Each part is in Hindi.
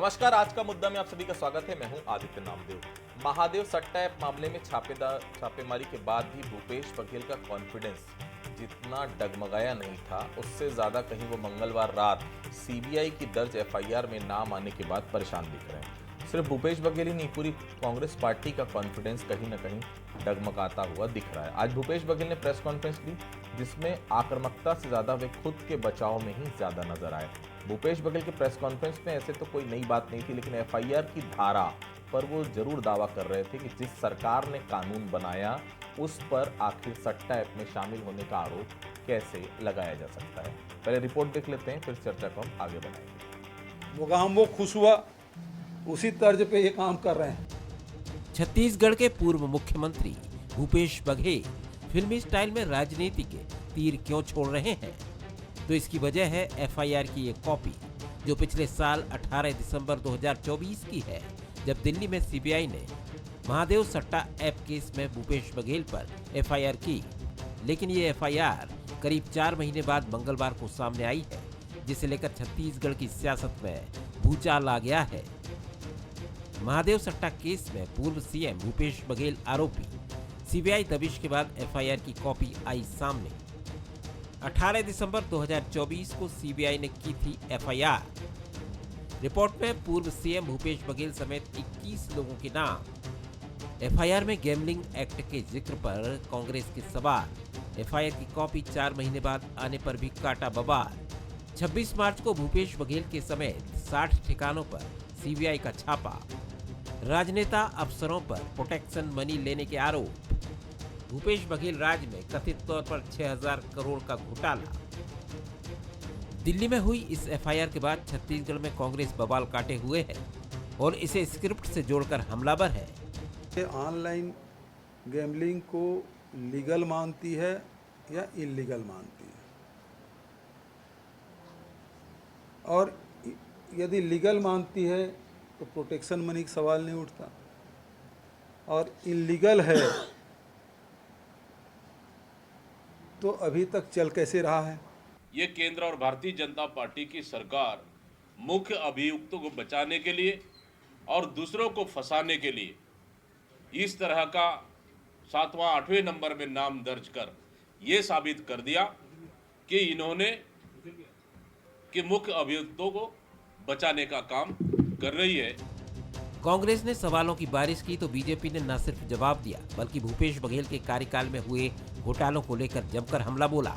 नमस्कार। आज का मुद्दा में आप सभी का स्वागत है। मैं हूं आदित्य नामदेव। महादेव सट्टा ऐप मामले में छापेमारी के बाद भी भूपेश बघेल का कॉन्फिडेंस जितना डगमगाया नहीं था, उससे ज्यादा कहीं वो मंगलवार रात सीबीआई की दर्ज एफआईआर में नाम आने के बाद परेशान दिख रहे हैं। सिर्फ भूपेश बघेल ही नहीं, पूरी कांग्रेस पार्टी का कॉन्फिडेंस कहीं ना कहीं डगमगाता हुआ दिख रहा है। आज भूपेश बघेल ने प्रेस कॉन्फ्रेंस ली, जिसमें आक्रामकता से ज्यादा वे खुद के बचाव में ही ज्यादा नजर आए। भूपेश बघेल के प्रेस कॉन्फ्रेंस में ऐसे तो कोई नई बात नहीं थी, लेकिन एफआईआर की धारा पर वो जरूर दावा कर रहे थे कि जिस सरकार ने कानून बनाया उस पर आखिर सट्टा ऐप में शामिल होने का आरोप कैसे लगाया जा सकता है। पहले रिपोर्ट देख लेते हैं, फिर चर्चा को हम आगे बढ़ाएंगे। वो काम वो खुश हुआ, उसी तर्ज पे ये काम कर रहे हैं। छत्तीसगढ़ के पूर्व मुख्यमंत्री भूपेश बघेल फिल्मी स्टाइल में राजनीति के तीर क्यों छोड़ रहे हैं? तो इसकी वजह है एफआईआर की एक कॉपी जो पिछले साल 18 दिसंबर 2024 की है, जब दिल्ली में सीबीआई ने महादेव सट्टा ऐप केस में भूपेश बघेल पर एफआईआर की। लेकिन ये एफआईआर करीब 4 महीने बाद मंगलवार को सामने आई है, जिसे लेकर छत्तीसगढ़ की सियासत में भूचाल आ गया है। महादेव सट्टा केस में पूर्व सीएम भूपेश बघेल आरोपी। सीबीआई दबिश के बाद एफआईआर की कॉपी आई सामने। 18 दिसंबर 2024 को सीबीआई ने की थी एफआईआर। रिपोर्ट में पूर्व सीएम भूपेश बघेल समेत 21 लोगों के नाम। एफआईआर में गैम्बलिंग एक्ट के जिक्र पर कांग्रेस के सवाल। एफआईआर की कॉपी 4 महीने बाद आने पर भी काटा बवाल। 26 मार्च को भूपेश बघेल के समेत 60 ठिकानों पर सीबीआई का छापा। राजनेता अफसरों पर प्रोटेक्शन मनी लेने के आरोप। भूपेश बघेल राज्य में कथित तौर पर 6000 करोड़ का घोटाला। दिल्ली में हुई इस एफआईआर के बाद छत्तीसगढ़ में कांग्रेस बवाल काटे हुए है और इसे स्क्रिप्ट से जोड़कर हमलावर है। ये ऑनलाइन गैम्बलिंग को लीगल मानती है या इलीगल मानती है, और यदि लीगल मानती है तो प्रोटेक्शन मनी का सवाल नहीं उठता, और इलीगल है तो अभी तक चल कैसे रहा है? ये केंद्र और भारतीय जनता पार्टी की सरकार मुख्य अभियुक्तों को बचाने के लिए और दूसरों को फंसाने के लिए इस तरह का 7वां 8वें नंबर में नाम दर्ज कर ये साबित कर दिया कि इन्होंने कि मुख्य अभियुक्तों को बचाने का काम कर रही है। कांग्रेस ने सवालों की बारिश की तो बीजेपी ने न सिर्फ जवाब दिया, बल्कि भूपेश बघेल के कार्यकाल में हुए घोटालों को लेकर जमकर हमला बोला।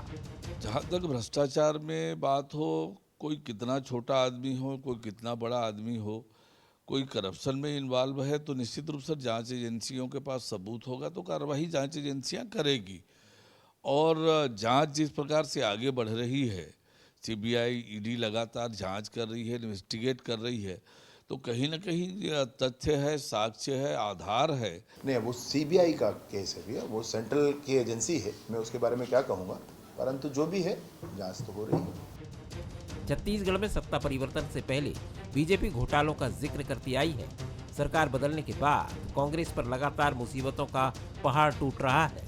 जहाँ तक भ्रष्टाचार में बात हो, कोई कितना छोटा आदमी हो, कोई कितना बड़ा आदमी हो, कोई करप्शन में इन्वॉल्व है तो निश्चित रूप से जांच एजेंसियों के पास सबूत होगा तो कार्रवाई जांच एजेंसियां करेगी। और जांच जिस प्रकार से आगे बढ़ रही है, सीबीआई ईडी लगातार जांच कर रही है, इन्वेस्टिगेट कर रही है, तो कहीं ना कहीं तथ्य है, साक्ष्य है, आधार है। नहीं, वो सीबीआई का केस है भैया, वो सेंट्रल की एजेंसी है, मैं उसके बारे में क्या कहूँगा, परंतु जो भी है जांच तो हो रही है। छत्तीसगढ़ में सत्ता परिवर्तन से पहले बीजेपी घोटालों का जिक्र करती आई है। सरकार बदलने के बाद कांग्रेस पर लगातार मुसीबतों का पहाड़ टूट रहा है।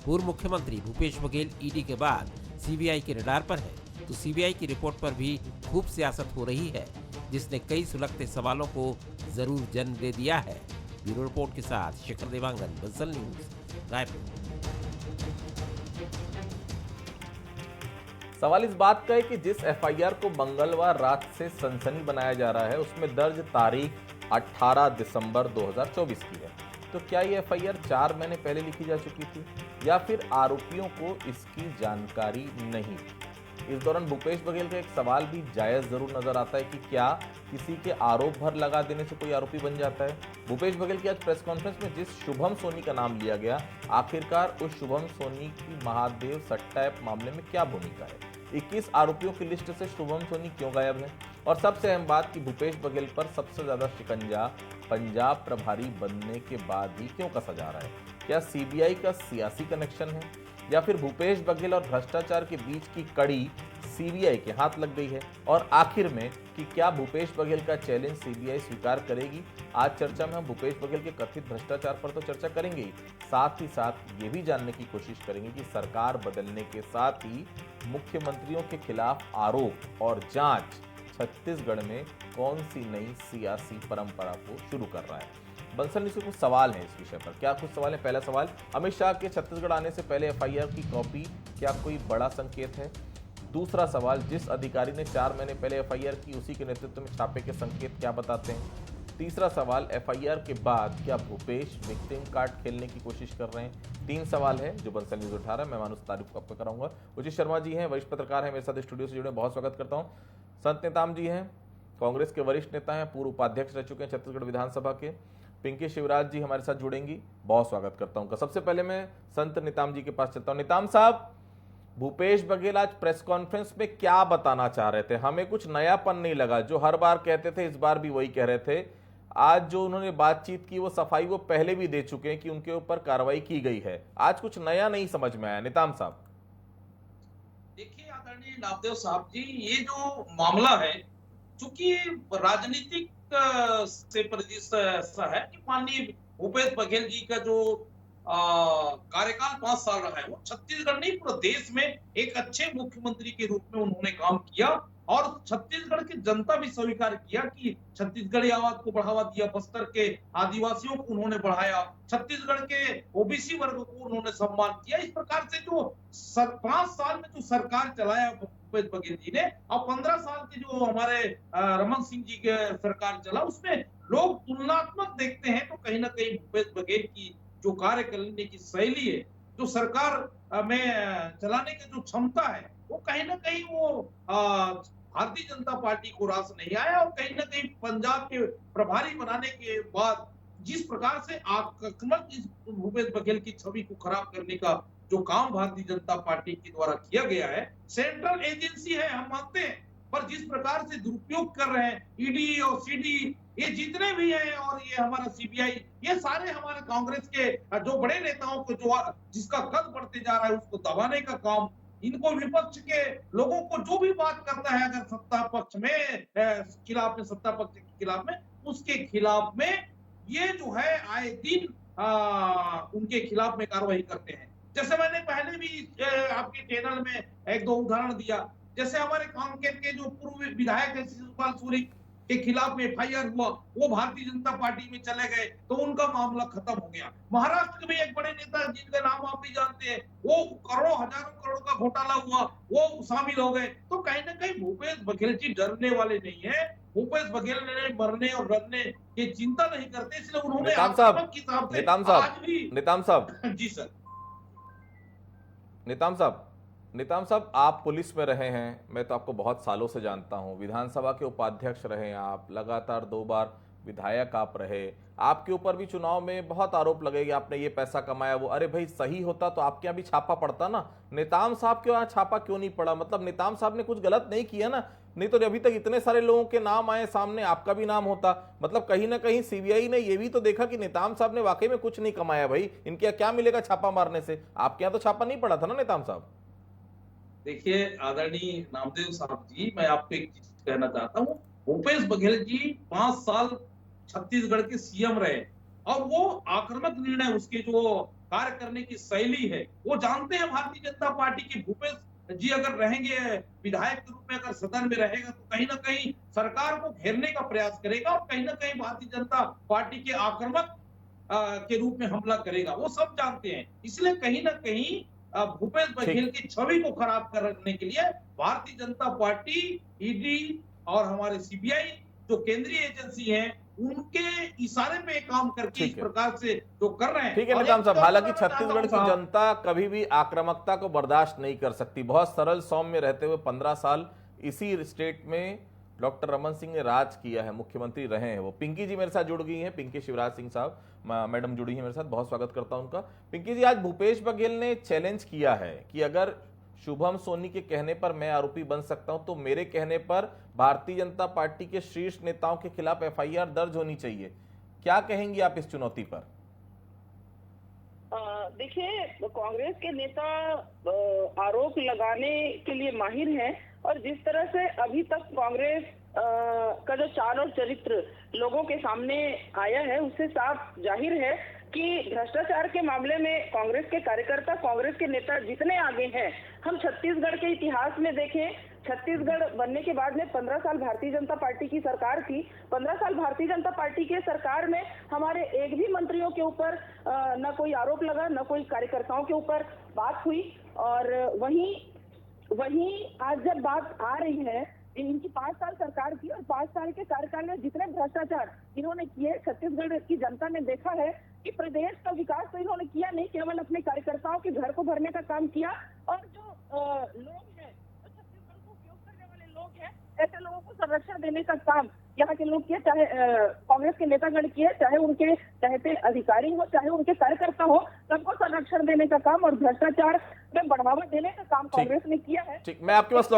पूर्व मुख्यमंत्री भूपेश बघेल ईडी के बाद सीबीआई के रडार पर है, तो सीबीआई की रिपोर्ट पर भी खूब सियासत हो रही है, जिसने कई सुलगते सवालों को जरूर जन्म दे दिया है। ब्यूरो रिपोर्ट के साथ शेखर देवांगन, बंसल न्यूज, रायपुर। सवाल इस बात का है कि जिस एफआईआर को मंगलवार रात से सनसनी बनाया जा रहा है, उसमें दर्ज तारीख 18 दिसंबर 2024 की है। तो क्या ये एफआईआर 4 महीने पहले लिखी जा चुकी थी, या फिर आरोपियों को इसकी जानकारी नहीं थी? इस दौरान भूपेश बघेल का एक सवाल भी जायज जरूर नजर आता है कि क्या किसी के आरोप भर लगा देने से कोई आरोपी बन जाता है। भूपेश बघेल की आज प्रेस कॉन्फ्रेंस में जिस शुभम सोनी का नाम लिया गया, आखिरकार उस शुभम सोनी की महादेव सट्टा ऐप मामले में क्या भूमिका है? 21 आरोपियों की लिस्ट से शुभम सोनी क्यों गायब है? और सबसे अहम बात कि भूपेश बघेल पर सबसे ज्यादा शिकंजा पंजाब प्रभारी बनने के बाद ही क्यों कसा जा रहा है? क्या सीबीआई का सियासी कनेक्शन है, या फिर भूपेश बघेल और भ्रष्टाचार के बीच की कड़ी सीबीआई के हाथ लग गई है? और आखिर में कि क्या भूपेश बघेल का चैलेंज सीबीआई स्वीकार करेगी? आज चर्चा में हम भूपेश बघेल के कथित भ्रष्टाचार पर तो चर्चा करेंगे ही, साथ ही साथ ये भी जानने की कोशिश करेंगे कि सरकार बदलने के साथ ही मुख्यमंत्रियों के खिलाफ आरोप और जांच छत्तीसगढ़ में कौन सी नई सियासी परंपरा को शुरू कर रहा है। बंसल न्यूज़ के कुछ सवाल हैं इस विषय पर। क्या कुछ सवाल है? पहला सवाल, अमित शाह के छत्तीसगढ़ आने से पहले एफआईआर की कॉपी क्या कोई बड़ा संकेत है? दूसरा सवाल, जिस अधिकारी ने 4 महीने पहले एफआईआर की उसी के नेतृत्व में छापे के संकेत क्या बताते हैं? तीसरा सवाल, एफआईआर के बाद क्या भूपेश विक्टिम कार्ड खेलने की कोशिश कर रहे हैं? 3 सवाल है जो बंसल न्यूज़ उठा रहा है। मैं मानुष तारीफ को आपको कराऊंगा। उचित शर्मा जी हैं, वरिष्ठ पत्रकार हैं, मेरे साथ स्टूडियो से जुड़े, बहुत स्वागत करता हूँ। संत नेताम जी हैं, कांग्रेस के वरिष्ठ नेता हैं, पूर्व उपाध्यक्ष रह चुके हैं छत्तीसगढ़ विधानसभा के। पिंकी शिवराज जी हमारे साथ जुड़ेंगी, बहुत स्वागत करता हूं। सबसे पहले मैं संत निताम जी के पास चलता हूं। निताम साहब, भूपेश बघेल आज प्रेस कॉन्फ्रेंस में क्या बताना चाह रहे थे? हमें कुछ नयापन नहीं लगा, जो हर बार कहते थे इस बार भी वही कह रहे थे। आज जो उन्होंने बातचीत की वो सफाई वो पहले भी दे चुके हैं कि उनके ऊपर कार्रवाई की गई है। आज कुछ नया नहीं समझ में आया। निताम साहब, देखिए आदरणीय नामदेव साहब जी, ये जो मामला है चूंकि राजनीतिक से परिदृश्य ऐसा है कि माननीय भूपेश बघेल जी का जो कार्यकाल 5 साल रहा है वो छत्तीसगढ़ नहीं पूरे देश में एक अच्छे मुख्यमंत्री के रूप में उन्होंने काम किया और छत्तीसगढ़ की जनता भी स्वीकार किया कि छत्तीसगढ़ी आवाज को बढ़ावा दिया, बस्तर के आदिवासियों को उन्होंने बढ़ाया, छत्तीसगढ़ के ओबीसी वर्ग को उन्होंने सम्मान किया। इस प्रकार से जो 5 साल में जो सरकार चलाया भूपेश बघेल जी ने और 15 साल की जो हमारे रमन सिंह जी के सरकार चला, उसमें लोग तुलनात्मक देखते हैं तो कहीं ना कहीं भूपेश बघेल की जो कार्य करने की शैली है, जो सरकार में चलाने की जो क्षमता है, वो कहीं ना कहीं वो भारतीय जनता पार्टी को रास नहीं आया और कहीं ना कहीं पंजाब के प्रभारी बनाने के बाद जिस प्रकार से आक्रामक इस भूपेश बघेल की छवि को खराब करने का जो काम भारतीय जनता पार्टी के द्वारा किया गया है, सेंट्रल एजेंसी है हम मानते हैं, पर जिस प्रकार से दुरुपयोग कर रहे हैं ईडी और सीडी, ये जितने भी हैं और ये हमारा सीबीआई, ये सारे हमारे कांग्रेस के जो बड़े नेताओं को जो जिसका कद बढ़ते जा रहा है उसको दबाने का काम, इनको विपक्ष के लोगों को जो भी बात करता है अगर सत्ता पक्ष में खिलाफ में, सत्ता पक्ष के खिलाफ में, उसके खिलाफ में ये जो है आए दिन उनके खिलाफ में कार्रवाई करते हैं। जैसे मैंने पहले भी आपके चैनल में 1-2 उदाहरण दिया, जैसे हमारे कांकेर के जो पूर्व विधायक है शिवपाल सूरी के खिलाफ में एफआईआर हुआ, वो भारतीय जनता पार्टी में चले गए तो उनका मामला खत्म हो गया। महाराष्ट्र में एक बड़े नेता जिनका नाम आप भी जानते हैं, वो करोड़ों हजारों करोड़ का घोटाला हुआ, वो शामिल हो गए। तो कहीं ना कहीं भूपेश बघेल जी डरने वाले नहीं है, भूपेश बघेल ने मरने और लड़ने की चिंता नहीं करते, इसलिए उन्होंने निताम साहब जी सर। निताम साहब, आप पुलिस में रहे हैं, मैं तो आपको बहुत सालों से जानता हूं, विधानसभा के उपाध्यक्ष रहे आप, लगातार 2 बार विधायक आप रहे, आपके ऊपर भी चुनाव में बहुत आरोप लगे कि आपने ये पैसा कमाया वो। अरे भाई, सही होता तो आपके यहाँ भी छापा पड़ता ना। निताम साहब के यहाँ छापा क्यों नहीं पड़ा? मतलब निताम साहब ने कुछ गलत नहीं किया ना, नहीं तो अभी तक इतने सारे लोगों के नाम आए सामने, आपका भी नाम होता। मतलब कहीं ना कहीं सीबीआई ने ये भी तो देखा कि निताम साहब ने वाकई में कुछ नहीं कमाया। भाई, इनके यहाँ क्या मिलेगा छापा मारने से? आपके यहाँ तो छापा नहीं पड़ा था ना निताम साहब। देखिए आदरणीय नामदेव साहब जी, मैं आपको एक चीज कहना चाहता हूँ, भूपेश बघेल जी 5 साल छत्तीसगढ़ के सीएम रहे और वो आक्रामक निर्णय, उसके जो कार्य करने की शैली है, वो जानते हैं भारतीय जनता पार्टी की। भूपेश जी अगर रहेंगे विधायक के रूप में, अगर सदन में रहेगा तो कहीं ना कहीं सरकार को घेरने का प्रयास करेगा और कहीं ना कहीं भारतीय जनता पार्टी के आक्रामक के रूप में हमला करेगा, वो सब जानते हैं। इसलिए कहीं ना कहीं भूपेश बघेल की छवि को खराब करने के लिए भारतीय जनता पार्टी, ईडी और हमारे सीबीआई जो केंद्रीय एजेंसी है, उनके इशारे पे काम करके इस प्रकार से जो कर रहे हैं। ठीक है निताम साहब, हालांकि छत्तीसगढ़ की जनता कभी भी आक्रामकता को बर्दाश्त नहीं कर सकती। बहुत सरल सौम्य रहते हुए 15 साल इसी स्टेट में डॉक्टर रमन सिंह ने राज किया है, मुख्यमंत्री रहे हैं वो। पिंकी जी मेरे साथ जुड़ गई हैं, पिंकी शिवराज सिंह साहब मैडम जुड़ी हैं मेरे साथ, बहुत स्वागत करता हूं उनका। पिंकी जी, आज भूपेश बघेल ने चैलेंज किया है कि अगर शुभम सोनी के कहने पर मैं आरोपी बन सकता हूं तो मेरे कहने पर भारतीय जनता पार्टी के शीर्ष नेताओं के खिलाफ एफआईआर दर्ज होनी चाहिए। क्या कहेंगी आप इस चुनौती पर? देखिए, कांग्रेस के नेता आरोप लगाने के लिए माहिर हैं और जिस तरह से अभी तक कांग्रेस का जो चाल और चरित्र लोगों के सामने आया है, उससे साफ जाहिर है कि भ्रष्टाचार के मामले में कांग्रेस के कार्यकर्ता, कांग्रेस के नेता जितने आगे हैं, हम छत्तीसगढ़ के इतिहास में देखें छत्तीसगढ़ बनने के बाद में 15 साल भारतीय जनता पार्टी की सरकार थी। 15 साल भारतीय जनता पार्टी के सरकार में हमारे एक भी मंत्रियों के ऊपर न कोई आरोप लगा, न कोई कार्यकर्ताओं के ऊपर बात हुई। और वहीं आज जब बात आ रही है इनकी 5 साल सरकार की, और 5 साल के कार्यकाल में जितने भ्रष्टाचार इन्होंने किए, छत्तीसगढ़ की जनता ने देखा है कि प्रदेश का विकास तो इन्होंने किया नहीं, केवल अपने कार्यकर्ताओं के घर को भरने का काम किया। और जो लोग हैं, छत्तीसगढ़ को उपयोग करने वाले लोग हैं, ऐसे लोगों को संरक्षण देने का काम यहाँ के लोग किए, चाहे कांग्रेस के नेतागण किए, चाहे उनके चाहते अधिकारी हो, चाहे उनके कार्यकर्ता हो, सबको संरक्षण देने का काम और भ्रष्टाचार में बढ़ावा देने का काम कांग्रेस ने किया है। ठीक, मैं आपके पास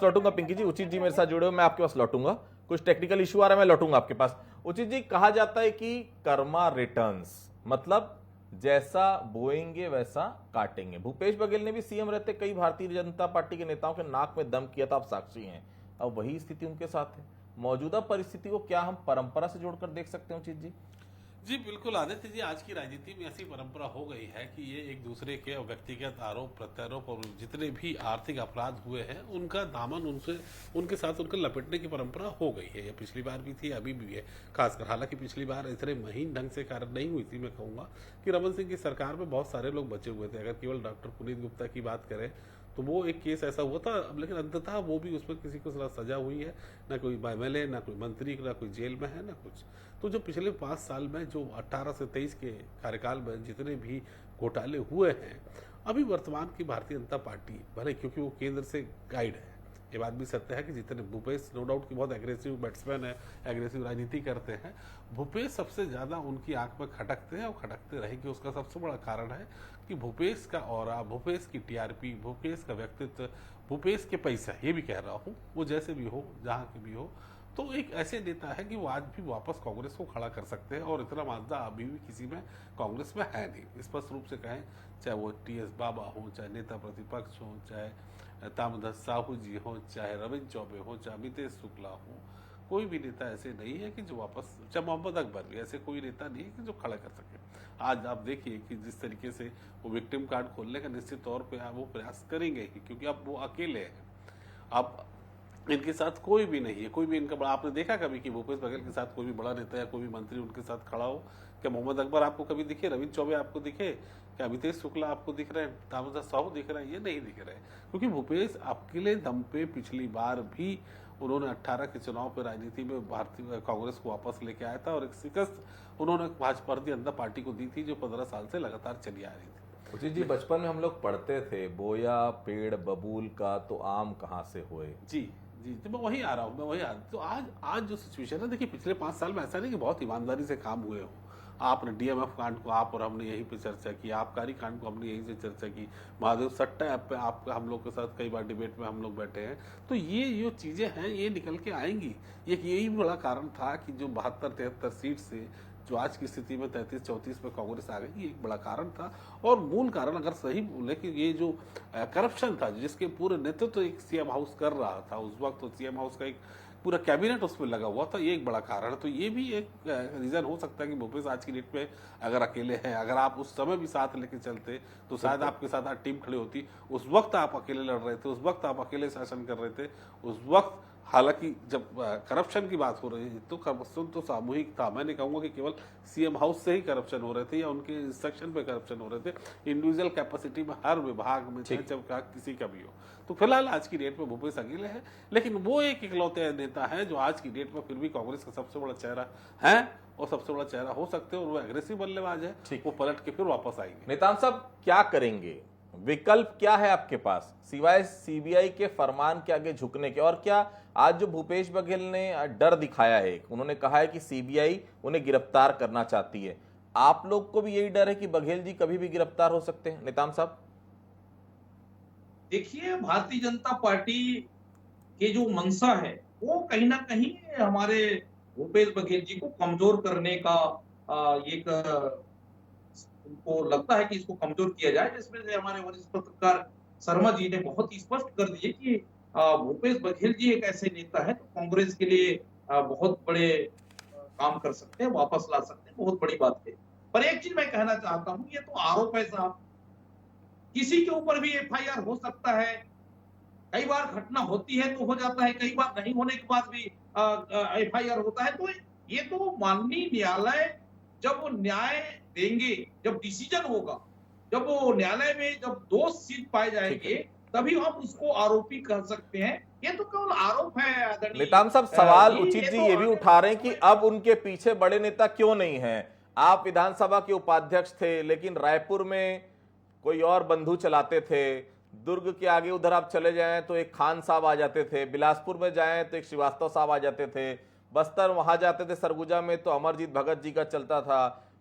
लौटूंगा पिंकी जी। उचित जी मेरे साथ जुड़े हो, मैं आपके पास लौटूंगा। कुछ टेक्निकल इशू आ रहा है, मैं लौटूंगा आपके पास। उचित जी, कहा जाता है कि कर्मा रिटर्न्स, मतलब जैसा बोएंगे वैसा काटेंगे। भूपेश बघेल ने भी सीएम रहते कई भारतीय जनता पार्टी के नेताओं के नाक में दम किया था, आप साक्षी हैं। अब वही स्थिति उनके साथ है। मौजूदा परिस्थिति को क्या हम परंपरा से जोड़कर देख सकते हैं उचित जी? जी बिल्कुल आदित्य जी, आज की राजनीति में ऐसी परंपरा हो गई है कि ये एक दूसरे के व्यक्तिगत आरोप प्रत्यारोप और जितने भी आर्थिक अपराध हुए हैं उनका दामन उनके साथ उनका लपेटने की परंपरा हो गई है। ये पिछली बार भी थी, अभी भी है खासकर। हालांकि पिछली बार इतने महीन ढंग से कार्य नहीं हुई थी। मैं कहूँगा कि रमन सिंह की सरकार में बहुत सारे लोग बचे हुए थे। अगर केवल डॉक्टर पुनीत गुप्ता की बात करें तो वो एक केस ऐसा हुआ था, लेकिन अंततः वो भी उसमें किसी को सजा हुई है, ना कोई MLA, ना कोई मंत्री, ना कोई जेल में है, ना कुछ। तो जो पिछले 5 साल में जो 18 से 23 के कार्यकाल में जितने भी घोटाले हुए हैं, अभी वर्तमान की भारतीय जनता पार्टी भले क्योंकि वो केंद्र से गाइड है, ये बात भी सत्य है कि जितने भूपेश नो डाउट कि बहुत एग्रेसिव बैट्समैन है, एग्रेसिव राजनीति करते हैं, भूपेश सबसे ज़्यादा उनकी आंख में खटकते हैं और खटकते रहेंगे। उसका सबसे बड़ा कारण है कि भूपेश का ऑरा, भूपेश की TRP, भूपेश का व्यक्तित्व, भूपेश के पैसा, ये भी कह रहा हूँ, वो जैसे भी हो, जहाँ के भी हो, तो एक ऐसे नेता है कि वो आज भी वापस कांग्रेस को खड़ा कर सकते हैं। और इतना माजदा अभी भी किसी में कांग्रेस में है नहीं। स्पष्ट रूप से कहें, चाहे वो TS बाबा हो, चाहे नेता प्रतिपक्ष हो, चाहे तामध्वज साहू जी हो, चाहे रविंद्र चौबे हो, चाहे अमितेश शुक्ला हो, कोई भी नेता ऐसे नहीं है कि जो वापस, चाहे मोहम्मद अकबर भी, ऐसे कोई नेता नहीं है कि जो खड़ा कर सके। आज आप देखिए कि जिस तरीके से वो विक्टिम कार्ड खोलने का निश्चित तौर पे वो प्रयास करेंगे ही, क्योंकि अब वो अकेले हैं। अब इनके साथ कोई भी नहीं है, कोई भी इनका बड़ा। आपने देखा कभी कि भूपेश बघेल के साथ कोई भी बड़ा नेता या कोई भी मंत्री उनके साथ खड़ा हो? क्या मोहम्मद अकबर आपको कभी दिखे? रविंद्र चौबे आपको दिखे? क्या अमितेश शुक्ला आपको दिख रहे हैं? तामध्वज साहू दिख रहे हैं? ये नहीं दिख रहे हैं, क्योंकि भूपेश अकेले दम पे पिछली बार भी उन्होंने 18 के चुनाव पर राजनीति में भारतीय कांग्रेस को वापस लेके आया था और एक शिकस्त उन्होंने भाजपा भारतीय जनता पार्टी को दी थी, जो 15 साल से लगातार चली आ रही थी। उचित जी, बचपन में हम लोग पढ़ते थे, बोया पेड़ बबूल का तो आम कहाँ से होए। जी जी, तो मैं वही आ रहा हूँ, मैं वही आ रहा हूँ। तो आज जो सिचुएशन है, देखिए पिछले 5 साल में ऐसा नहीं कि बहुत ईमानदारी से काम हुए हो। आपने DMF कांड को आप और हमने यहीं पे चर्चा की, आबकारी कांड को हमने यहीं से चर्चा की, महादेव सट्टा ऐप पे आप हम लोग के साथ कई बार डिबेट में हम लोग बैठे हैं। तो ये जो चीज़ें हैं ये निकल के आएंगी। यही बड़ा कारण था कि जो 72-73 सीट से जो आज की स्थिति में 33-34 में कांग्रेस आ गई, ये एक बड़ा कारण था। और मूल कारण अगर सही बोले कि ये जो करप्शन था, जिसके पूरे नेतृत्व एक CM हाउस कर रहा था उस वक्त, तो CM हाउस का एक पूरा कैबिनेट उसमें लगा हुआ था, ये एक बड़ा कारण है। तो ये भी एक रीज़न हो सकता है कि भूपेश आज की डेट में अगर अकेले हैं, अगर आप उस समय भी साथ लेके चलते तो शायद आपके साथ टीम खड़ी होती। उस वक्त आप अकेले लड़ रहे थे, उस वक्त आप अकेले शासन कर रहे थे, उस वक्त हालांकि जब करप्शन की बात हो रही है तो करप्शन तो सामूहिक था। मैं नहीं कहूँगा कि केवल CM हाउस से ही करप्शन हो रहे थे या उनके इंस्ट्रक्शन पे करप्शन हो रहे थे, इंडिविजुअल कैपेसिटी में हर विभाग में, चाहे जब किसी का भी हो। तो फिलहाल आज की डेट में भूपेश अकेले है, लेकिन वो एक इकलौते नेता है जो आज की डेट में फिर भी कांग्रेस का सबसे बड़ा चेहरा है और सबसे बड़ा चेहरा हो सकते हैं, और वो एग्रेसिव बल्लेबाज है, वो पलट के फिर वापस आएंगे। नेतान साहब, क्या करेंगे? विकल्प क्या है आपके पास सिवाय CBI के फरमान के आगे झुकने के? और क्या आज जो भूपेश बघेल ने डर दिखाया है, उन्होंने कहा है कि CBI उन्हें गिरफ्तार करना चाहती है, आप लोग को भी यही डर है कि बघेल जी कभी भी गिरफ्तार हो सकते हैं? नेतान साहब देखिए, भारतीय जनता पार्टी के जो मंशा है वो कहीं ना कहीं हमारे भूपेश बघेल जी को कमजोर करने का एक उनको लगता है कि इसको कमजोर किया जाए, जिसमें से हमारे वरिष्ठ पत्रकार शर्मा जी ने बहुत ही स्पष्ट कर दिए कि भूपेश बघेल जी एक ऐसे नेता है तो कांग्रेस के लिए बहुत बड़े काम कर सकते हैं, वापस ला सकते हैं, बहुत बड़ी बात है। पर एक चीज मैं कहना चाहता हूँ, ये तो आरोप है साहब, किसी के ऊपर भी FIR हो सकता है, कई बार घटना होती है तो हो जाता है, कई बार नहीं होने के बाद भी एफआईआर होता है। तो ये तो माननीय न्यायालय जब वो न्याय देंगे, जब डिसीजन होगा, जब वो न्यायालय में जब दोष सिद्ध पाए जाएंगे, तभी हम उसको आरोपी कह सकते हैं। ये तो केवल आरोप है आदरणीय नेताम साहब, सवाल जी, उचित ये जी तो ये भी उठा रहे हैं कि अब उनके पीछे बड़े नेता क्यों नहीं हैं। आप विधानसभा के उपाध्यक्ष थे, लेकिन रायपुर में कोई और बंधु चलाते थे, दुर्ग के आगे उधर आप चले जाएं तो एक खान साहब आ जाते थे, बिलासपुर में जाएं तो एक श्रीवास्तव साहब आ जाते थे, बस्तर वहां जाते थे सरगुजा में तो अमरजीत भगत जी का चलता था,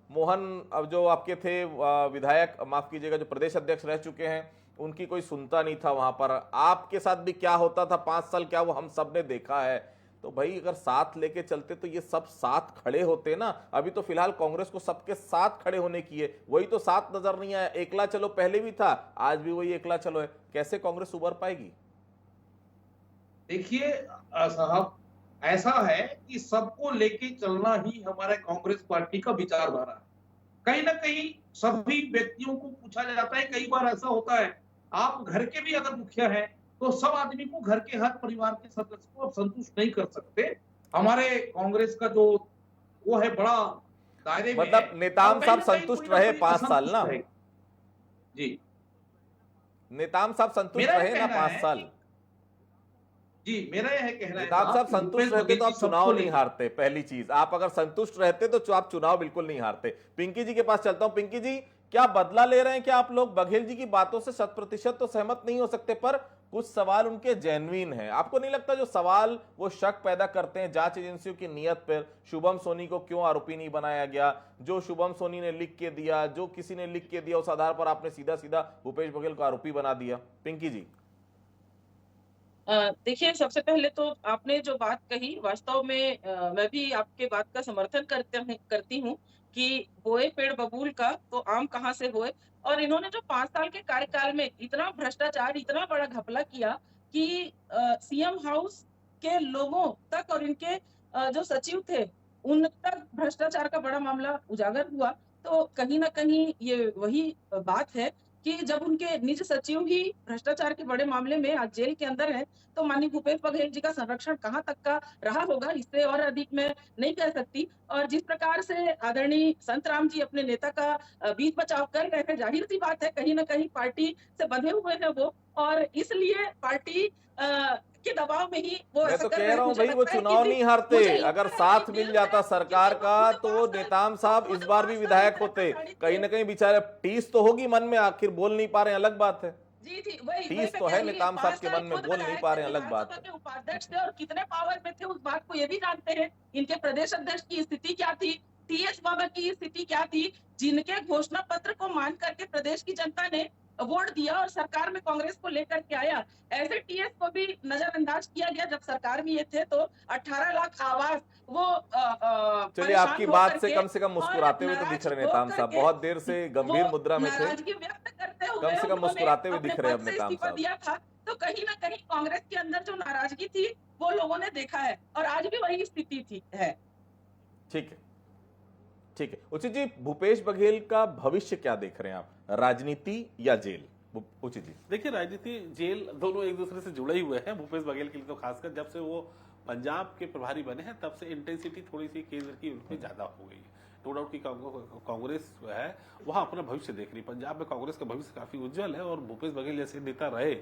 मोहन अब जो आपके थे विधायक, माफ कीजिएगा, जो प्रदेश अध्यक्ष रह चुके हैं, उनकी कोई सुनता नहीं था वहां पर। आपके साथ भी क्या होता था 5 साल, क्या वो हम सब ने देखा है। तो भाई अगर साथ लेके चलते तो ये सब साथ खड़े होते ना। अभी तो फिलहाल कांग्रेस को सबके साथ खड़े होने की है, वही तो साथ नजर नहीं आया। एकला चलो पहले भी था, आज भी वही एकला चलो है। कैसे कांग्रेस उबर पाएगी? देखिए साहब, ऐसा है कि सबको लेके चलना ही हमारे कांग्रेस पार्टी का विचारधारा है। कहीं ना कहीं सभी व्यक्तियों को पूछा जाता है, कई बार ऐसा होता है आप घर के भी अगर मुखिया हैं तो सब आदमी को, घर के हर परिवार के सदस्य को आप संतुष्ट नहीं कर सकते। हमारे कांग्रेस का जो वो है बड़ा दायरे में मतलब है, नेताम और कहीं साहब ना कहीं संतुष्ट कोई ना रहे कोई 5 साल ना? असंतुष्ट रहेगा। जी, नेताम साहब संतुष्ट मेरा रहे ना कहना 5 है साल? जी, मेरा यह कहना है नेताम साहब कि संतुष्ट भूपेश रहते तो बघेल आप जी चुनाव सबको नहीं लेके- हारते। पहली चीज, आप अगर संतुष्ट रहते तो आप चुनाव बिल्कुल नहीं हारते। पिंकी जी के पास चलता हूं। पिंकी जी, क्या बदला ले रहे हैं क्या आप लोग? बघेल जी की बातों से 100% तो सहमत नहीं हो सकते, पर कुछ सवाल उनके जेन्युइन हैं। आपको नहीं लगता जो सवाल वो शक पैदा करते हैं जांच एजेंसियों की नीयत पर, शुभम सोनी को क्यों आरोपी नहीं बनाया गया, जो शुभम सोनी ने लिख के दिया, जो किसी ने लिख के दिया, उस आधार पर आपने सीधा सीधा भूपेश बघेल को आरोपी बना दिया? पिंकी जी। देखिए, सबसे पहले तो आपने जो बात कही वास्तव में मैं भी आपके बात का समर्थन करती हूँ कि बोए पेड़ बबूल का तो आम कहाँ से होए। और इन्होंने जो 5 साल के कार्यकाल में इतना भ्रष्टाचार, इतना बड़ा घपला किया कि सीएम हाउस के लोगों तक और इनके जो सचिव थे, उन तक भ्रष्टाचार का बड़ा मामला उजागर हुआ। तो कहीं न कहीं ये वही बात है कि जब उनके निज सचिव ही भ्रष्टाचार के बड़े मामले में आज जेल के अंदर हैं, तो माननीय भूपेश बघेल जी का संरक्षण कहाँ तक का रहा होगा, इससे और अधिक मैं नहीं कह सकती। और जिस प्रकार से आदरणीय संतराम जी अपने नेता का बीच बचाव कर रहे हैं, जाहिर-सी बात है कहीं न कहीं पार्टी से बंधे हुए हैं वो, और इसलिए पार्टी के दबाव में ही वो मैं ऐसा तो कर रहे कह हैं। रहा हूं मुझे भाई, वो लगता है कि चुनाव नहीं हारते। मुझे लगता अगर है साथ कि मिल दिल जाता में सरकार कि का वो तो खुद नेताम पास साहब वो इस खुद बार भी 5 विधायक साल होते। तक कहीं ना कहीं बेचारे टीस तो होगी मन में, आखिर बोल नहीं पा रहे हैं, अलग बात है। जी, वही वही टीस मैं तो कह है रही हूँ, नेताम 5 साहब के साल मन में, खुद बोल नहीं विधायक पा थे, रहे हैं, अलग बात विधानसभा है। के उपाध्यक्ष थे और कितने पावर में थे उस बात को ये भी जानते हैं। इनके प्रदेश अध्यक्ष की स्थिति क्या थी, टीएस बाबा की स्थिति क्या थी, जिनके घोषणा पत्र को मान करके प्रदेश की जनता ने वोट दिया और सरकार में कांग्रेस को लेकर के आया। ऐसे टीएस को भी नजरअंदाज किया गया जब सरकार में ये थे, तो 18 लाख आवास वो चलिए, परेशान आपकी होकर बात से के कम और मुस्कुराते हुए तो दिख नाराज रहे नेताम होकर साहब। के बहुत देर से वो गंभीर मुद्रा में थे, नाराजगी व्यक्त करते हुए कम से कम उन्होंने मुस्कुराते हुए अपने दिख रहे पद अब से नेताम इस्तीफा साहब। दिया था। तो कहीं ना कहीं कांग्रेस के अंदर जो नाराजगी थी वो लोगों ने देखा है और आज भी वही स्थिति थी है। ठीक है, ठीक है। उचित जी, भूपेश बघेल का भविष्य क्या देख रहे हैं आप, राजनीति या जेल? उचित जी। देखिए, राजनीति जेल दोनों एक दूसरे से जुड़े ही हुए हैं। भूपेश बघेल के लिए तो खासकर जब से वो पंजाब के प्रभारी बने हैं तब से इंटेंसिटी थोड़ी सी केंद्र की उनपे ज्यादा हो गई है। नो डाउट की कांग्रेस है वहाँ अपना भविष्य देख रही है। पंजाब में कांग्रेस का भविष्य काफी उज्जवल है और भूपेश बघेल जैसे नेता रहे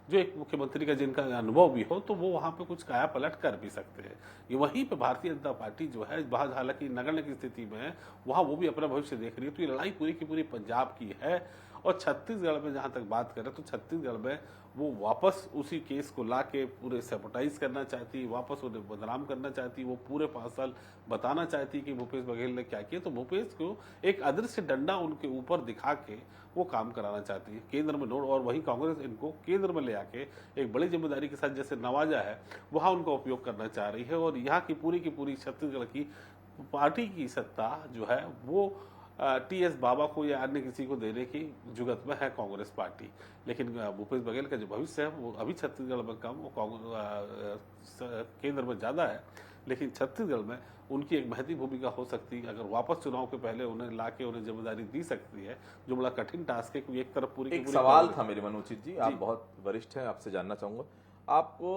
जो एक मुख्यमंत्री का जिनका अनुभव भी हो, तो वो वहाँ पे कुछ काया पलट कर भी सकते हैं। ये वहीं पे भारतीय जनता पार्टी जो है बहुत हालांकि नगण्य की स्थिति में है, वहाँ वो भी अपना भविष्य देख रही है। तो ये लड़ाई पूरी की पूरी पंजाब की है। और छत्तीसगढ़ में जहाँ तक बात करें तो छत्तीसगढ़ में वो वापस उसी केस को ला के पूरे सैबोटाइज करना चाहती, वापस उन्हें बदनाम करना चाहती। वो पूरे 5 साल बताना चाहती कि भूपेश बघेल ने क्या किया। तो भूपेश को एक अदृश्य डंडा उनके ऊपर दिखा के वो काम कराना चाहती है केंद्र में नोट। और वहीं कांग्रेस इनको केंद्र में ले आके एक बड़ी जिम्मेदारी के साथ जैसे नवाजा है वहाँ उनका उपयोग करना चाह रही है। और यहाँ की पूरी छत्तीसगढ़ की पार्टी की सत्ता जो है वो टीएस बाबा को या अन्य किसी को देने की जुगत में है कांग्रेस पार्टी। लेकिन भूपेश बघेल का जो भविष्य है वो अभी छत्तीसगढ़ में कम, वो केंद्र में ज़्यादा है। लेकिन छत्तीसगढ़ में उनकी एक महती भूमिका हो सकती है अगर वापस चुनाव के पहले उन्हें लाके उन्हें जिम्मेदारी दी सकती है, जो बड़ा कठिन टास्क है। क्योंकि एक तरफ पूरी एक सवाल था मेरे मन, उचित जी, आप बहुत वरिष्ठ हैं, आपसे जानना चाहूंगा आपको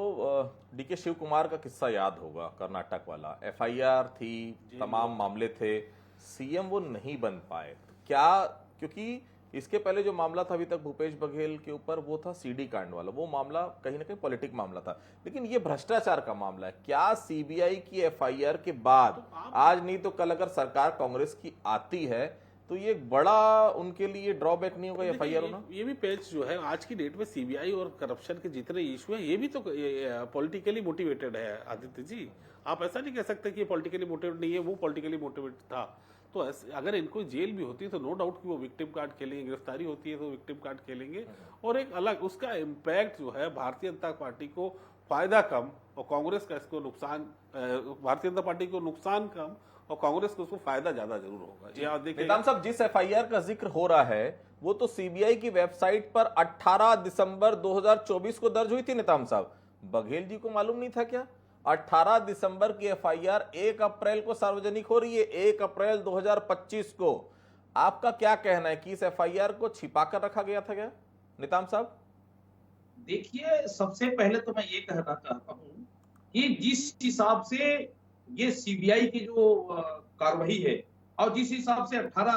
डीके शिव कुमार का किस्सा याद होगा, कर्नाटक वाला। एफआईआर थी, तमाम मामले थे, सीएम वो नहीं बन पाए। क्या, क्योंकि इसके पहले जो मामला था अभी तक भूपेश बघेल के ऊपर, वो था सीडी कांड वाला, वो मामला कहीं ना कहीं पॉलिटिक मामला था, लेकिन ये भ्रष्टाचार का मामला है। क्या सीबीआई की एफआईआर के बाद आज नहीं तो कल अगर सरकार कांग्रेस की आती है तो ये बड़ा उनके लिए ड्रॉबैक नहीं होगा एफआईआर होना? ये भी पेज जो है आज की डेट में सीबीआई और करप्शन के जितने इशू है, ये भी तो पॉलिटिकली मोटिवेटेड है आदित्य जी। आप ऐसा नहीं कह सकते कि ये पॉलिटिकली मोटिवेटेड नहीं है, वो पॉलिटिकली मोटिवेटेड था। तो अगर इनको जेल भी होती है तो नो डाउट कि वो विक्टिम कार्ड खेलेंगे, गिरफ्तारी होती है तो विक्टिम कार्ड खेलेंगे, और एक अलग उसका इम्पैक्ट जो है भारतीय जनता पार्टी को फायदा कम और कांग्रेस का इसको नुकसान, भारतीय जनता पार्टी को नुकसान कम और कांग्रेस को उसको फायदा ज्यादा जरूर होगा। ये आप देखिए निताम साहब, जिस एफआईआर का जिक्र हो रहा है वो तो सीबीआई की वेबसाइट पर 18 दिसंबर 2024 को दर्ज हुई थी। निताम साहब, बघेल जी को मालूम नहीं था क्या? 18 दिसंबर की एफआईआर 1 अप्रैल को सार्वजनिक हो रही है, 1 अप्रैल 2025 को। आपका क्या कहना है कि इस एफआईआर को छिपा कर रखा गया था क्या, निताम साहब? देखिए, सबसे पहले तो मैं ये कहना चाहता हूँ कि जिस हिसाब से ये सीबीआई की जो कार्रवाई है और जिस हिसाब से 18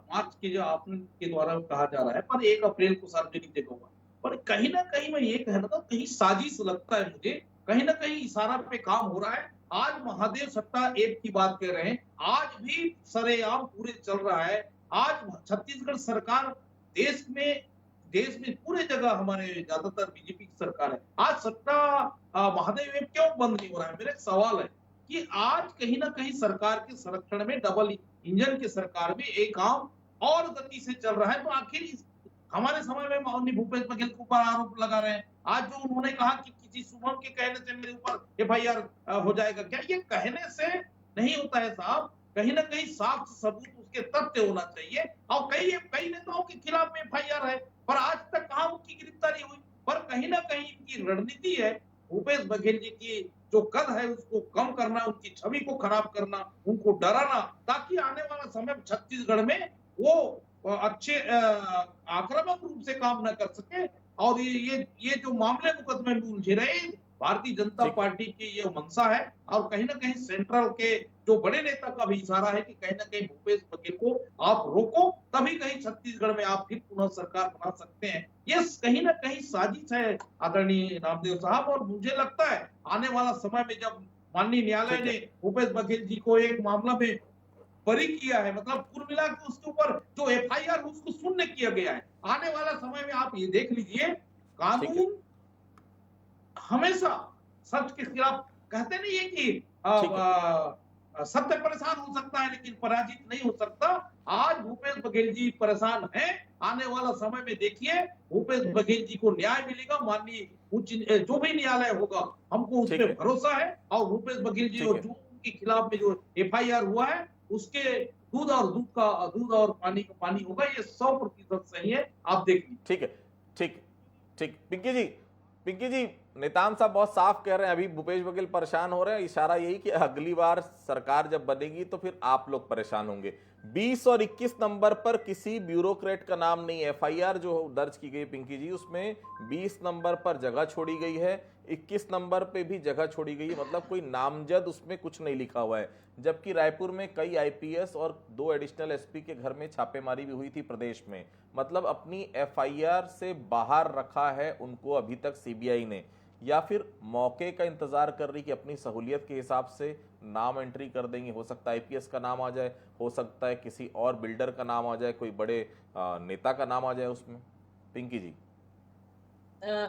मार्च के जो आपने के द्वारा कहा जा रहा है पर 1 अप्रैल को सार्वजनिक देखा होगा, पर कहीं ना कहीं मैं ये कहना था, कहीं साजिश लगता है मुझे, कहीं ना कहीं इशारा पे काम हो रहा है। आज महादेव सट्टा ऐप की बात कर रहे हैं, आज भी सरेआम पूरे चल रहा है। आज छत्तीसगढ़ सरकार देश में पूरे जगह हमारे ज्यादातर बीजेपी की सरकार है। आज सट्टा महादेव ऐप क्यों बंद नहीं हो रहा है? मेरा एक सवाल है कि आज कहीं ना कहीं सरकार के संरक्षण में, डबल इंजन की सरकार में एक काम और गति से चल रहा है। तो आखिर हमारे समय में माननीय भूपेश बघेल के ऊपर आरोप लगा रहे हैं। आज जो उन्होंने कहा कि किसी शुभम के कहने से मेरे ऊपर एफआईआर हो जाएगा, क्या ये कहने से नहीं होता है साहब? कहीं ना कहीं साफ सबूत, उसके तथ्य होना चाहिए। और कई नेताओं के खिलाफ में एफआईआर है, पर आज तक कहां उनकी गिरफ्तारी हुई? पर कहीं ना कहीं इनकी रणनीति है भूपेश बघेल जी की जो कद है उसको कम करना, उनकी छवि को खराब करना, उनको डराना, ताकि आने वाला समय छत्तीसगढ़ में वो अच्छे आक्रामक रूप से काम न कर सके। और ये जो मामले मुकदमे में उलझे रहे, भारतीय जनता पार्टी की ये मंशा है। और कहीं ना कहीं सेंट्रल के जो बड़े नेता का भी इशारा है कि कहीं ना कहीं भूपेश बघेल को आप रोको, तभी कहीं छत्तीसगढ़ में आप फिर पुनः सरकार बना सकते हैं। ये कहीं ना कहीं साजिश है आदरणीय नामदेव साहब। और मुझे लगता है आने वाला समय में जब माननीय न्यायालय ने भूपेश बघेल जी को एक मामला में बरी किया है, मतलब कुल मिला के उसके ऊपर जो एफआईआर उसको शून्य किया गया है, आने वाला समय में आप ये देख लीजिए, कानून हमेशा सच के खिलाफ, कहते नहीं है कि सत्य परेशान हो सकता है लेकिन पराजित नहीं हो सकता। आज भूपेश बघेल जी परेशान हैं, आने वाला समय में देखिए भूपेश बघेल जी को न्याय मिलेगा। माननीय उच्च जो भी न्यायालय होगा, हमको उस पर भरोसा है। और भूपेश बघेल जी और के खिलाफ में जो एफआईआर हुआ है उसके दूध और पानी का पानी होगा, ये 100% सही है। आप देख लीजिए। ठीक। पिंकी जी, नेताम साहब बहुत साफ कह रहे हैं, अभी भूपेश बघेल परेशान हो रहे हैं, इशारा यही कि अगली बार सरकार जब बनेगी तो फिर आप लोग परेशान होंगे। 20 और 21 नंबर पर किसी ब्यूरोक्रेट का नाम नहीं है। एफआईआर जो दर्ज की गई पिंकी जी, उसमें 20 नंबर पर जगह छोड़ी गई है, 21 नंबर पे भी जगह छोड़ी गई है, मतलब कोई नामजद उसमें कुछ नहीं लिखा हुआ है। जबकि रायपुर में कई आईपीएस और 2 एडिशनल एसपी के घर में छापेमारी भी हुई थी प्रदेश में, मतलब अपनी एफआईआर से बाहर रखा है उनको अभी तक सीबीआई ने, या फिर मौके का इंतजार कर रही कि अपनी सहूलियत के हिसाब से नाम एंट्री कर देंगे। हो सकता है आईपीएस का नाम आ जाए, हो सकता है किसी और बिल्डर का नाम आ जाए, कोई बड़े नेता का नाम आ जाए उसमें। पिंकी जी।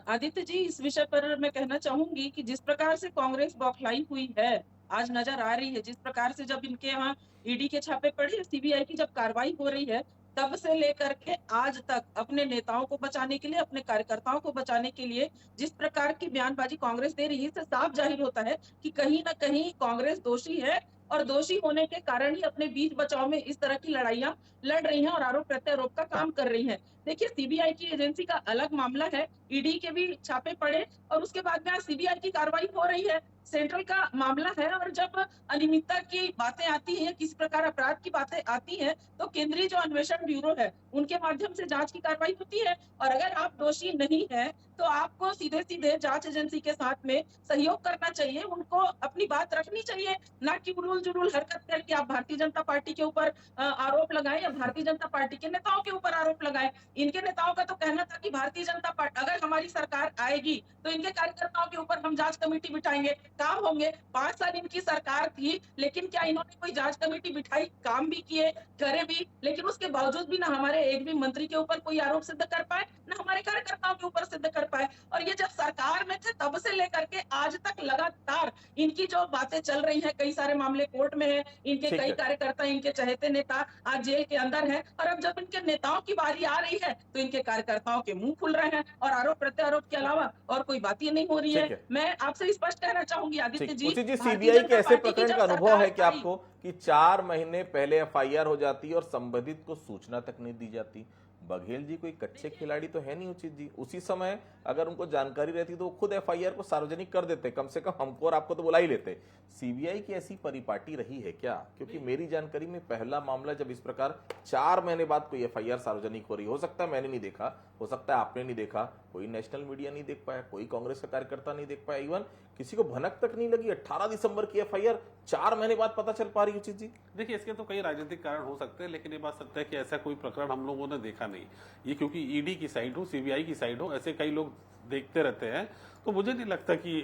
आदित्य जी, इस विषय पर मैं कहना चाहूंगी कि जिस प्रकार से कांग्रेस बौखलाई हुई है, आज नजर आ रही है, जिस प्रकार से जब इनके यहाँ ईडी के छापे पड़े, सीबीआई की जब कार्रवाई हो रही है, तब से लेकर के आज तक अपने नेताओं को बचाने के लिए, अपने कार्यकर्ताओं को बचाने के लिए जिस प्रकार की बयानबाजी कांग्रेस दे रही है, इससे साफ जाहिर होता है कि कहीं ना कहीं कांग्रेस दोषी है और दोषी होने के कारण ही अपने बीच बचाव में इस तरह की लड़ाइयां लड़ रही हैं और आरोप प्रत्यारोप का काम कर रही हैं। देखिए, सीबीआई की एजेंसी का अलग मामला है ईडी के भी छापे पड़े और उसके बाद में आज सीबीआई की कार्रवाई हो रही है। सेंट्रल का मामला है और जब अनियमितता की बातें आती हैं, किस प्रकार अपराध की बातें आती हैं, तो केंद्रीय जो अन्वेषण ब्यूरो है उनके माध्यम से जांच की कार्रवाई होती है। और अगर आप दोषी नहीं है तो आपको सीधे सीधे जांच एजेंसी के साथ में सहयोग करना चाहिए, उनको अपनी बात रखनी चाहिए, ना कि उलूल जुलूल हरकत करके आप भारतीय जनता पार्टी के ऊपर आरोप लगाएं या भारतीय जनता पार्टी के नेताओं के ऊपर आरोप लगाएं। इनके नेताओं का तो कहना था कि भारतीय जनता पार्टी अगर हमारी सरकार आएगी तो इनके कार्यकर्ताओं के ऊपर हम जांच कमेटी बिठाएंगे, काम होंगे। 5 साल इनकी सरकार थी, लेकिन क्या इन्होंने कोई जांच कमेटी बिठाई, काम भी किए, करे भी, लेकिन उसके बावजूद भी ना हमारे एक भी मंत्री के ऊपर कोई आरोप सिद्ध कर पाए, ना हमारे कार्यकर्ताओं के ऊपर सिद्ध कर पाए। और ये जब सरकार में थे तब से लेकर के आज तक लगातार इनकी जो बातें चल रही हैं, कई सारे मामले कोर्ट में है, इनके ठीक कई है। कार्यकर्ता, इनके चहेते नेता आज जेल के अंदर हैं, और अब जब इनके नेताओं की बारी आ रही है तो इनके कार्यकर्ताओं के मुंह खुल रहे हैं और आरोप प्रत्यारोप के अलावा और कोई बात ही नहीं हो रही ठीक है। है। मैं आपसे स्पष्ट कहना चाहूंगी आदित्य ठीक, जी, उसी जी भारतीय सीबीआई के जनता ऐसे पार्टी की प्रकरण जब का अनुभव सरकार है कि आई, आपको कि 4 महीने पहले एफआईआर हो जाती है और संबंधित को सूचना तक नहीं दी जाती। बघेल जी कोई कच्चे खिलाड़ी तो है नहीं उचित जी, उसी समय अगर उनको जानकारी रहती तो वो खुद एफआईआर को सार्वजनिक कर देते, कम से कम हमको और आपको तो बुला ही लेते। सीबीआई की ऐसी परिपाटी रही है क्या? क्योंकि मेरी जानकारी में पहला मामला जब इस प्रकार 4 महीने बाद कोई एफआईआर सार्वजनिक हो रही, हो सकता है मैंने नहीं देखा, हो सकता है आपने नहीं देखा, कोई नेशनल मीडिया नहीं देख पाया, कोई कांग्रेस का कार्यकर्ता नहीं देख पाया, इवन किसी को भनक तक नहीं लगी। 18 दिसंबर की एफआईआर 4 महीने बाद पता चल पा रही है उचित जी। देखिए, इसके तो कई राजनीतिक कारण हो सकते हैं, लेकिन ये बात सत्य है कि ऐसा कोई प्रकरण हम लोगों ने देखा नहीं। ये क्योंकि ईडी की साइड हो, सीबीआई की साइड हो, ऐसे कई लोग देखते रहते हैं, तो मुझे नहीं लगता कि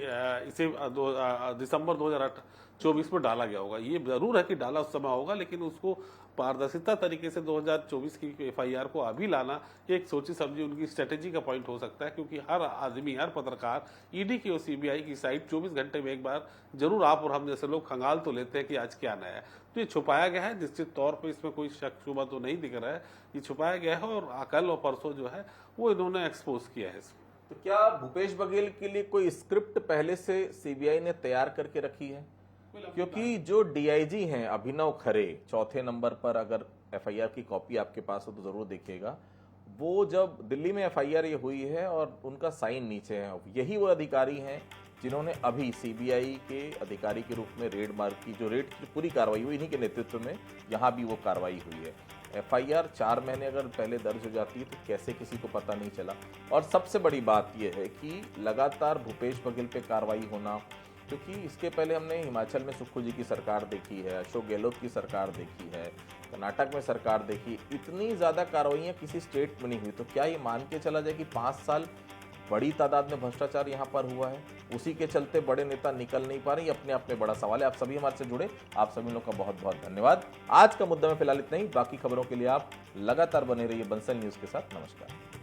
इसे दिसंबर 2024 में डाला गया होगा। ये जरूर है कि डाला उस समय होगा, लेकिन उसको पारदर्शिता तरीके से 2024 की एफआईआर को अभी लाना एक सोची समझी उनकी स्ट्रेटेजी का पॉइंट हो सकता है, क्योंकि हर आदमी, हर पत्रकार ईडी की और सीबीआई की साइट 24 घंटे में एक बार जरूर आप और हम जैसे लोग खंगाल तो लेते हैं कि आज क्या नया है। तो ये छुपाया गया है, निश्चित तौर पर इसमें कोई शक शुबा तो नहीं दिख रहा है, ये छुपाया गया है और कल और परसों जो है वो इन्होंने एक्सपोज किया है इसमें। तो क्या भूपेश बघेल के लिए कोई स्क्रिप्ट पहले से सीबीआई ने तैयार करके रखी है? क्योंकि जो डीआईजी हैं अभिनव खरे, चौथे नंबर पर अगर एफआईआर की कॉपी आपके पास हो तो जरूर देखिएगा, वो जब दिल्ली में एफआईआर ये हुई है और उनका साइन नीचे है, यही वो अधिकारी हैं जिन्होंने अभी सीबीआई के अधिकारी के रूप में रेड मार की, जो रेड की पूरी कार्रवाई हुई इन्हीं के नेतृत्व में, यहाँ भी वो कार्रवाई हुई है। एफआईआर 4 महीने अगर पहले दर्ज हो जाती है तो कैसे किसी को पता नहीं चला। और सबसे बड़ी बात यह है कि लगातार भूपेश बघेल पे कार्रवाई होना, क्योंकि इसके पहले हमने हिमाचल में सुक्खू जी की सरकार देखी है, अशोक गहलोत की सरकार देखी है, कर्नाटक में सरकार देखी, इतनी ज़्यादा कार्रवाइयाँ किसी स्टेट में नहीं हुई। तो क्या ये मान के चला जाए कि 5 साल बड़ी तादाद में भ्रष्टाचार यहाँ पर हुआ है, उसी के चलते बड़े नेता निकल नहीं पा रहे? ये अपने आप में बड़ा सवाल है। आप सभी हमारे से जुड़े, आप सभी लोग का बहुत बहुत धन्यवाद। आज का मुद्दा में फिलहाल इतना ही, बाकी खबरों के लिए आप लगातार बने रहिए बंसल न्यूज़ के साथ। नमस्कार।